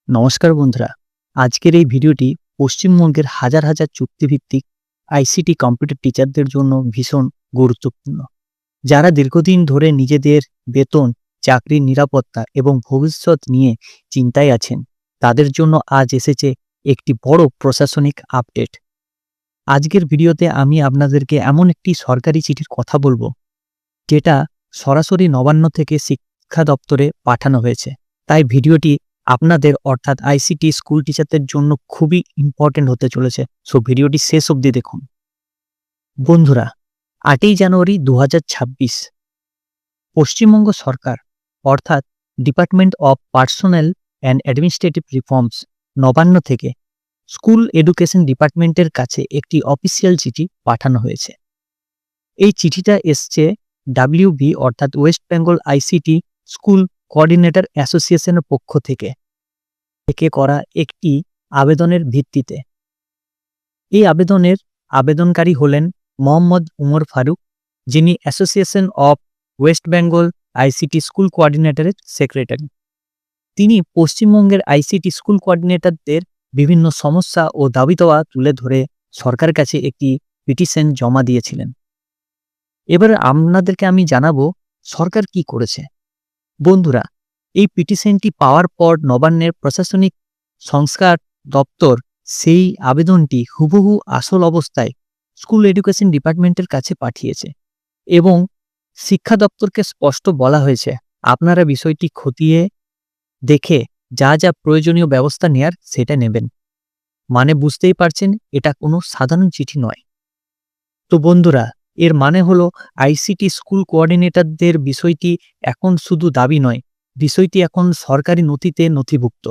নমস্কার বন্ধুরা, আজকের এই ভিডিওটি পশ্চিমবঙ্গের হাজার হাজার চুক্তিভিত্তিক আইসিটি কম্পিউটার টিচারদের জন্য ভীষণ গুরুত্বপূর্ণ, যারা দীর্ঘদিন ধরে নিজেদের বেতন, চাকরির নিরাপত্তা এবং ভবিষ্যৎ নিয়ে চিন্তায় আছেন। তাদের জন্য আজ এসেছে একটি বড় প্রশাসনিক আপডেট। আজকের ভিডিওতে আমি আপনাদেরকে এমন একটি সরকারি চিঠির কথা বলবো, যেটা সরাসরি নবান্ন থেকে শিক্ষা দপ্তরে পাঠানো হয়েছে। তাই ভিডিওটি আপনাদের অর্থাৎ আইসিটি স্কুল টিচারদের জন্য খুবই ইম্পর্টেন্ট হতে চলেছে। সো ভিডিওটি শেষ অবধি দেখুন। বন্ধুরা, 8ই জানুয়ারি 2026 পশ্চিমবঙ্গ সরকার অর্থাৎ department of personal and administrative reforms Nabanna থেকে স্কুল এডুকেশন ডিপার্টমেন্টের কাছে একটি অফিসিয়াল চিঠি পাঠানো হয়েছে। এই চিঠিটা এসছে WB অর্থাৎ West Bengal ICT school coordinator অ্যাসোসিয়েশনের পক্ষ থেকে করা একটি আবেদনের ভিত্তিতে। এই আবেদনকারী হলেন মোহাম্মদ উমর ফারুক, যিনি association of West Bengal ICT school কোঅর্ডিনেটরের সেক্রেটারি। তিনি পশ্চিমবঙ্গের আইসিটি স্কুল কোঅর্ডিনেটরদের বিভিন্ন সমস্যা ও দাবি দাওয়া তুলে ধরে সরকারের কাছে একটি পিটিশন জমা দিয়েছিলেন। এবার আপনাদেরকে আমি জানাবো সরকার কি করেছে। বন্ধুরা, এই পিটিশনটি পাওয়ার পর নবান্নের প্রশাসনিক সংস্কার দপ্তর সেই আবেদনটি হুবহু আসল অবস্থায় স্কুল এডুকেশন ডিপার্টমেন্টের কাছে পাঠিয়েছে এবং শিক্ষা দপ্তরকে স্পষ্ট বলা হয়েছে, আপনারা বিষয়টি খতিয়ে দেখে যা যা প্রয়োজনীয় ব্যবস্থা নেয়ার সেটা নেবেন। মানে বুঝতেই পারছেন, এটা কোনো সাধারণ চিঠি নয়। তো বন্ধুরা, এর মানে হলো আইসিটি স্কুল কোঅর্ডিনেটরদের বিষয়টি এখন শুধু দাবি নয়, বিষয়টি এখন সরকারি নথিতে নথিভুক্ত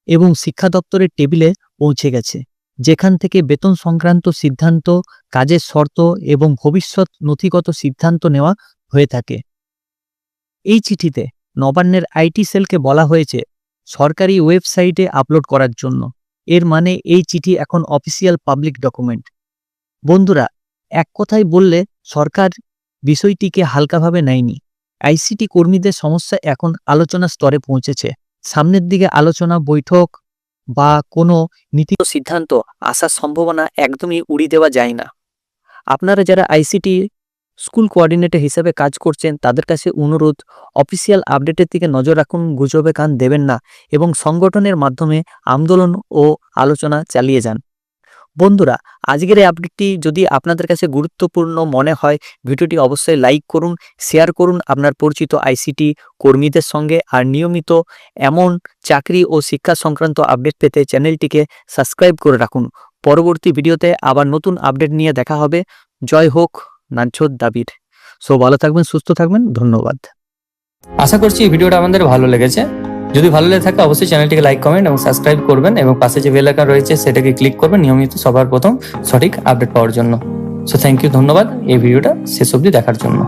এবং শিক্ষা দপ্তরের টেবিলে পৌঁছে গেছে, যেখান থেকে বেতন সংক্রান্ত সিদ্ধান্ত, কাজের শর্ত এবং ভবিষ্যৎ নথিগত সিদ্ধান্ত নেওয়া হয়ে থাকে। এই চিঠিতে নবান্নের আইটি সেলকে বলা হয়েছে সরকারি ওয়েবসাইটে আপলোড করার জন্য। এর মানে এই চিঠি এখন অফিসিয়াল পাবলিক ডকুমেন্ট। বন্ধুরা, এক কথায় বললে সরকার বিষয়টিকে হালকাভাবে নেয়নি। আইসিটি কর্মীদের সমস্যা এখন আলোচনা স্তরে পৌঁছেছে। সামনের দিকে আলোচনা, বৈঠক বা কোনো নীতি সিদ্ধান্ত আসার সম্ভাবনা একদমই উড়িয়ে দেওয়া যায় না। আপনারা যারা আইসিটি স্কুল কোঅর্ডিনেটর হিসেবে কাজ করছেন, তাদের কাছে অনুরোধ, অফিসিয়াল আপডেটের দিকে নজর রাখুন, গুজবে কান দেবেন না এবং সংগঠনের মাধ্যমে আন্দোলন ও আলোচনা চালিয়ে যান। বন্ধুরা, আজকের এই আপডেটটি যদি আপনাদের কাছে গুরুত্বপূর্ণ মনে হয়, ভিডিওটি অবশ্যই লাইক করুন, শেয়ার করুন আপনার পরিচিত আইসিটি কর্মীদের সঙ্গে। আর নিয়মিত এমন চাকরি ও শিক্ষা সংক্রান্ত আপডেট পেতে চ্যানেলটিকে সাবস্ক্রাইব করে রাখুন। পরবর্তী ভিডিওতে আবার নতুন আপডেট নিয়ে দেখা হবে। জয় হোক নাঞ্চদ দাবির। সো ভালো থাকবেন, সুস্থ থাকবেন, ধন্যবাদ। আশা করছি এই ভিডিওটা আমাদের ভালো লেগেছে। যদি ভালো লেগে থাকে অবশ্যই চ্যানেলটিকে লাইক, কমেন্ট এবং সাবস্ক্রাইব করবেন এবং পাশে যে বেল আইকন রয়েছে সেটাকে ক্লিক করবেন নিয়মিত সবার প্রথম সঠিক আপডেট পাওয়ার জন্য। সো থ্যাংক ইউ, ধন্যবাদ এই ভিডিওটা শেষ অবধি দেখার জন্য।